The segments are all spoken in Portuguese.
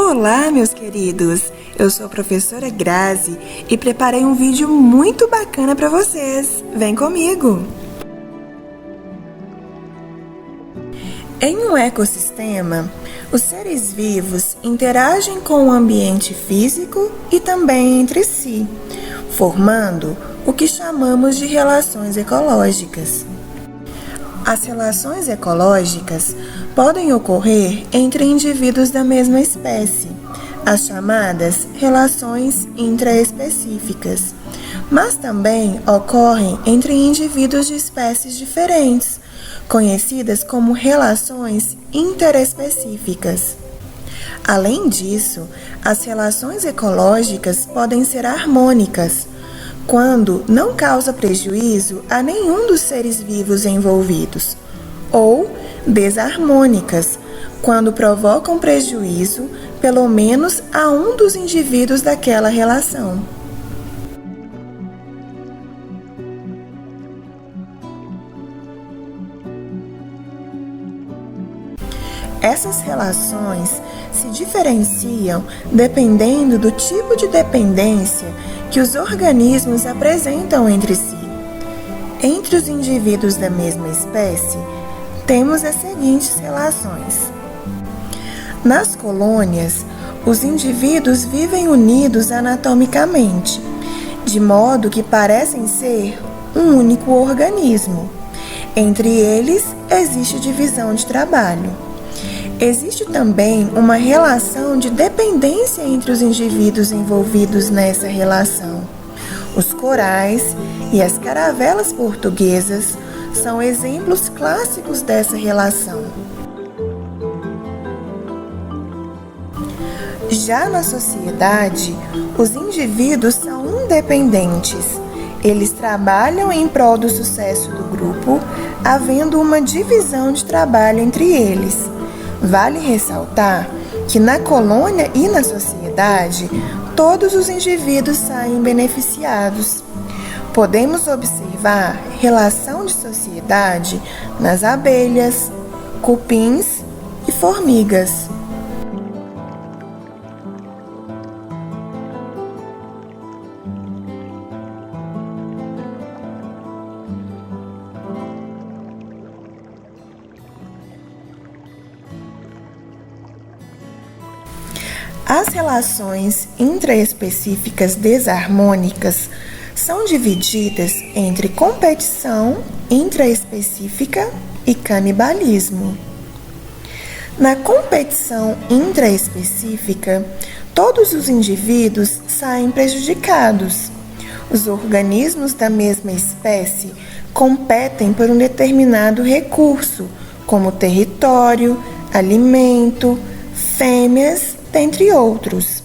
Olá, meus queridos! Eu sou a professora Grazi e preparei um vídeo muito bacana para vocês. Vem comigo! Em um ecossistema, os seres vivos interagem com o ambiente físico e também entre si, formando o que chamamos de relações ecológicas. As relações ecológicas podem ocorrer entre indivíduos da mesma espécie, as chamadas relações intraespecíficas, mas também ocorrem entre indivíduos de espécies diferentes, conhecidas como relações interespecíficas. Além disso, as relações ecológicas podem ser harmônicas, quando não causa prejuízo a nenhum dos seres vivos envolvidos, ou desarmônicas, quando provocam prejuízo pelo menos a um dos indivíduos daquela relação. Essas relações se diferenciam dependendo do tipo de dependência que os organismos apresentam entre si. Entre os indivíduos da mesma espécie, temos as seguintes relações. Nas colônias, os indivíduos vivem unidos anatomicamente, de modo que parecem ser um único organismo. Entre eles, existe divisão de trabalho. Existe também uma relação de dependência entre os indivíduos envolvidos nessa relação. Os corais e as caravelas portuguesas são exemplos clássicos dessa relação. Já na sociedade, os indivíduos são independentes. Eles trabalham em prol do sucesso do grupo, havendo uma divisão de trabalho entre eles. Vale ressaltar que na colônia e na sociedade, todos os indivíduos saem beneficiados. Podemos observar relação de sociedade nas abelhas, cupins e formigas. As relações intraespecíficas desarmônicas são divididas entre competição intraespecífica e canibalismo. Na competição intraespecífica, todos os indivíduos saem prejudicados. Os organismos da mesma espécie competem por um determinado recurso, como território, alimento, fêmeas, entre outros.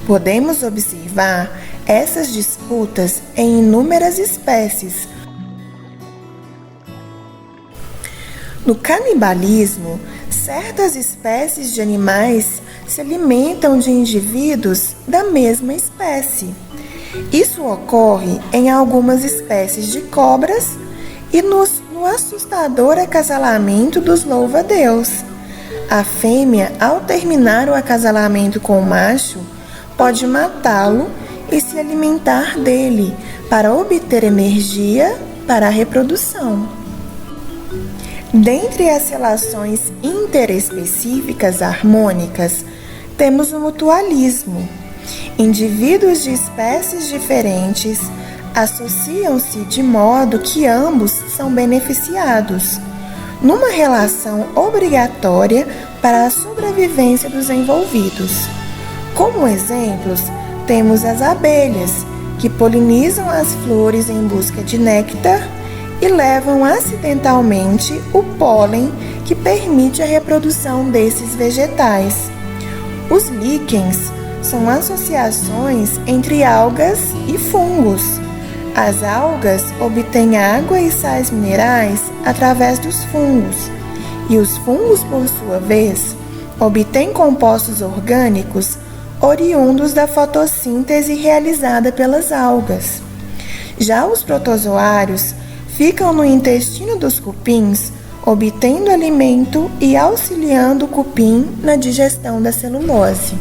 Podemos observar essas disputas em inúmeras espécies. No canibalismo, certas espécies de animais se alimentam de indivíduos da mesma espécie. Isso ocorre em algumas espécies de cobras e no assustador acasalamento dos louva-a-Deus. A fêmea, ao terminar o acasalamento com o macho, pode matá-lo e se alimentar dele para obter energia para a reprodução. Dentre as relações interespecíficas harmônicas, temos o mutualismo. Indivíduos de espécies diferentes associam-se de modo que ambos são beneficiados, numa relação obrigatória para a sobrevivência dos envolvidos. Como exemplos, temos as abelhas, que polinizam as flores em busca de néctar e levam acidentalmente o pólen que permite a reprodução desses vegetais. Os líquens são associações entre algas e fungos. As algas obtêm água e sais minerais através dos fungos, e os fungos, por sua vez, obtêm compostos orgânicos oriundos da fotossíntese realizada pelas algas. Já os protozoários ficam no intestino dos cupins, obtendo alimento e auxiliando o cupim na digestão da celulose.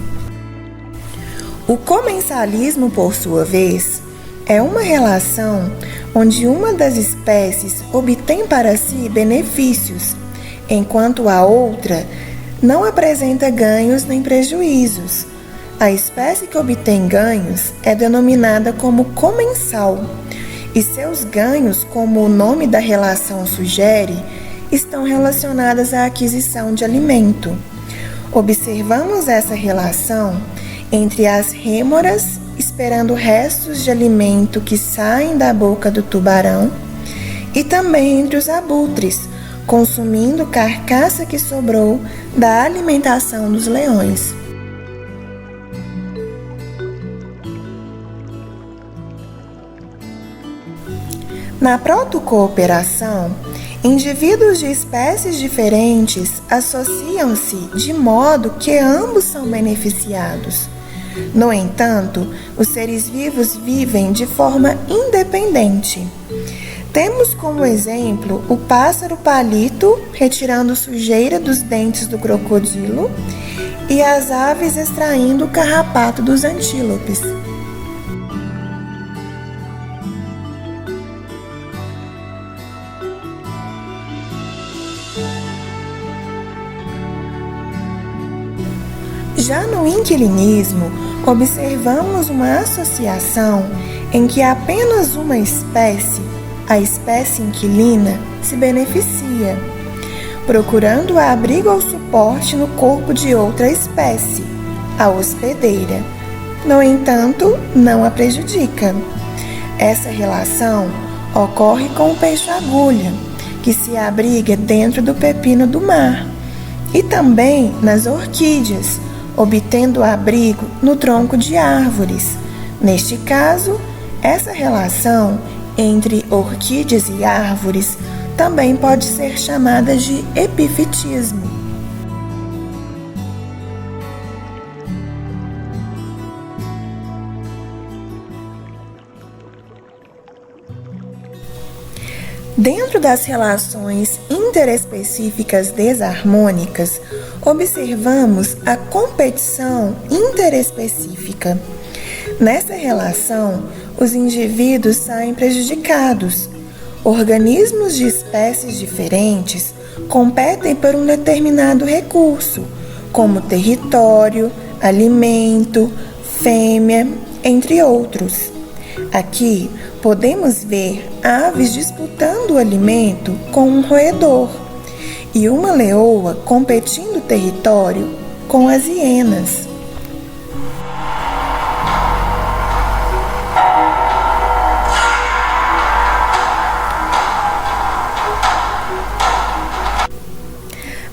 O comensalismo, por sua vez, é uma relação onde uma das espécies obtém para si benefícios, enquanto a outra não apresenta ganhos nem prejuízos. A espécie que obtém ganhos é denominada como comensal, e seus ganhos, como o nome da relação sugere, estão relacionadas à aquisição de alimento. Observamos essa relação entre as rêmoras, esperando restos de alimento que saem da boca do tubarão, e também entre os abutres, consumindo carcaça que sobrou da alimentação dos leões. Na protocooperação, indivíduos de espécies diferentes associam-se de modo que ambos são beneficiados. No entanto, os seres vivos vivem de forma independente. Temos como exemplo o pássaro palito retirando sujeira dos dentes do crocodilo e as aves extraindo o carrapato dos antílopes. Já no inquilinismo, observamos uma associação em que apenas uma espécie, a espécie inquilina, se beneficia, procurando abrigo ou suporte no corpo de outra espécie, a hospedeira. No entanto, não a prejudica. Essa relação ocorre com o peixe-agulha, que se abriga dentro do pepino do mar, e também nas orquídeas, obtendo abrigo no tronco de árvores. Neste caso, essa relação entre orquídeas e árvores também pode ser chamada de epifitismo. Dentro das relações interespecíficas desarmônicas, observamos a competição interespecífica. Nessa relação, os indivíduos saem prejudicados. Organismos de espécies diferentes competem por um determinado recurso, como território, alimento, fêmea, entre outros. Aqui, podemos ver aves disputando o alimento com um roedor e uma leoa competindo território com as hienas.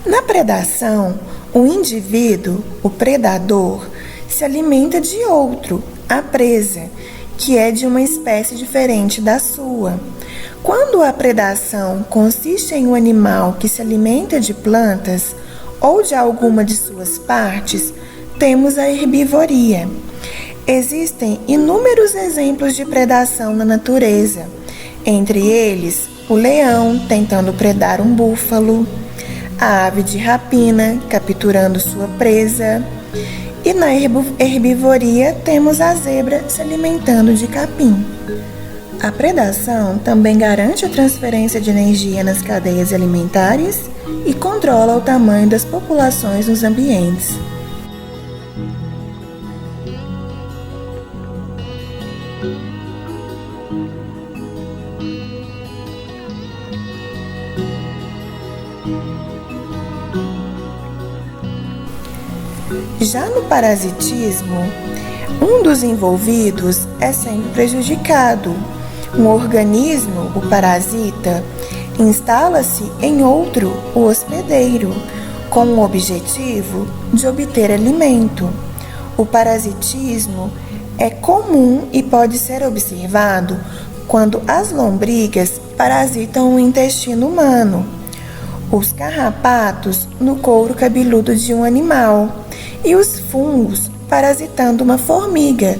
Na predação, o indivíduo, o predador, se alimenta de outro, a presa, que é de uma espécie diferente da sua. Quando a predação consiste em um animal que se alimenta de plantas ou de alguma de suas partes, temos a herbivoria. Existem inúmeros exemplos de predação na natureza, entre eles o leão tentando predar um búfalo, a ave de rapina capturando sua presa, e na herbivoria temos a zebra se alimentando de capim. A predação também garante a transferência de energia nas cadeias alimentares e controla o tamanho das populações nos ambientes. Já no parasitismo, um dos envolvidos é sempre prejudicado. Um organismo, o parasita, instala-se em outro, o hospedeiro, com o objetivo de obter alimento. O parasitismo é comum e pode ser observado quando as lombrigas parasitam o intestino humano, os carrapatos no couro cabeludo de um animal e os fungos parasitando uma formiga,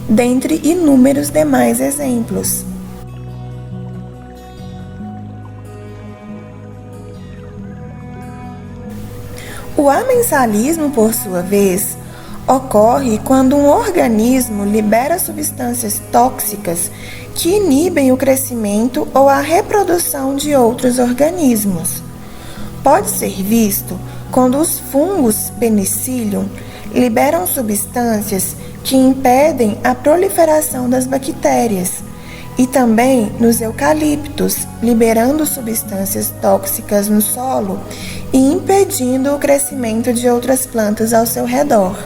dentre inúmeros demais exemplos. O amensalismo, por sua vez, Ocorre quando um organismo libera substâncias tóxicas que inibem o crescimento ou a reprodução de outros organismos. Pode ser visto quando os fungos Penicillium liberam substâncias que impedem a proliferação das bactérias, e também nos eucaliptos, liberando substâncias tóxicas no solo e impedindo o crescimento de outras plantas ao seu redor.